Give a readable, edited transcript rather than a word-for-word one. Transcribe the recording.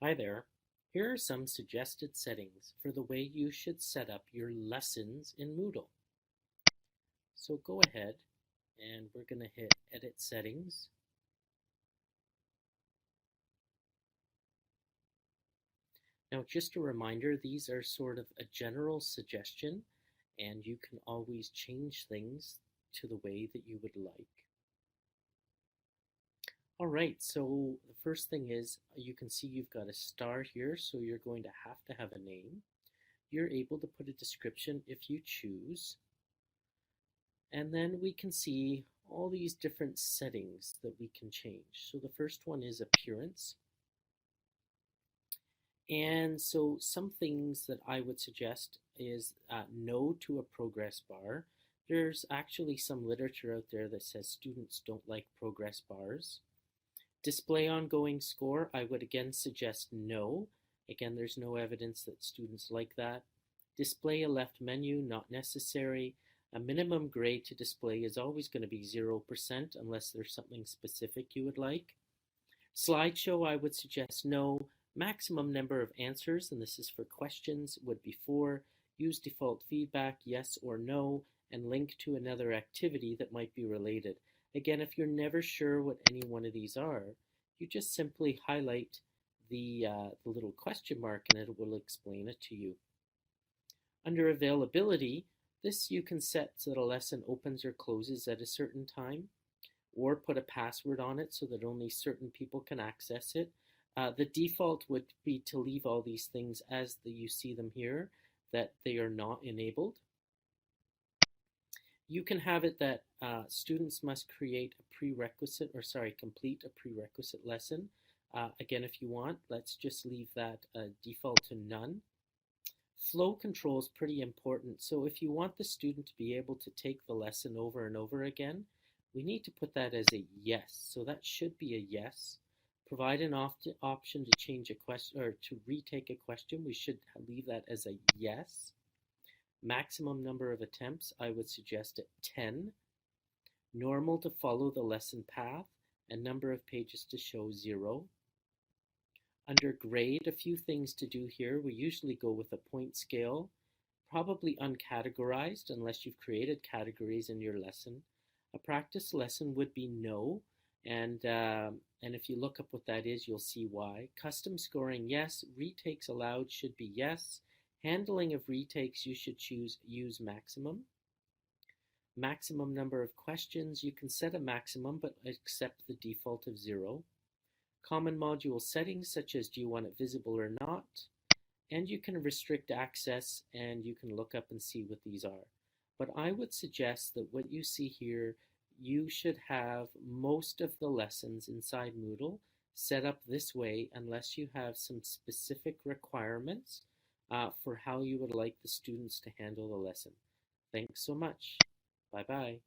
Hi there. Here are some suggested settings for the way you should set up your lessons in Moodle. So go ahead and we're going to hit Edit Settings. Now, just a reminder, these are sort of a general suggestion, and you can always change things to the way that you would like. All right, so the first thing is you can see you've got a star here, so you're going to have a name. You're able to put a description if you choose. And then we can see all these different settings that we can change. So the first one is appearance. And so some things that I would suggest is no to a progress bar. There's actually some literature out there that says students don't like progress bars. Display ongoing score, I would again suggest no. Again, there's no evidence that students like that. Display a left menu, not necessary. A minimum grade to display is always going to be 0% unless there's something specific you would like. Slideshow, I would suggest no. Maximum number of answers, and this is for questions, would be 4. Use default feedback, yes or no, and link to another activity that might be related. Again, if you're never sure what any one of these are, you just simply highlight the little question mark and it will explain it to you. Under availability, this you can set so that a lesson opens or closes at a certain time, or put a password on it so that only certain people can access it. The default would be to leave all these things as you see them here, that they are not enabled. You can have it that students must complete a prerequisite lesson. Again, if you want, let's just leave that default to none. Flow control is pretty important. So if you want the student to be able to take the lesson over and over again, we need to put that as a yes. So that should be a yes. Provide an option to change a question or to retake a question. We should leave that as a yes. Maximum number of attempts, I would suggest at 10. Normal to follow the lesson path, and number of pages to show 0. Under grade, a few things to do here. We usually go with a point scale, probably uncategorized unless you've created categories in your lesson. A practice lesson would be no, and if you look up what that is, you'll see why. Custom scoring, yes. Retakes allowed should be yes. Handling of retakes, you should use maximum. Maximum number of questions, you can set a maximum but accept the default of 0. Common module settings such as do you want it visible or not. And you can restrict access and you can look up and see what these are. But I would suggest that what you see here, you should have most of the lessons inside Moodle set up this way unless you have some specific requirements for how you would like the students to handle the lesson. Thanks so much. Bye-bye.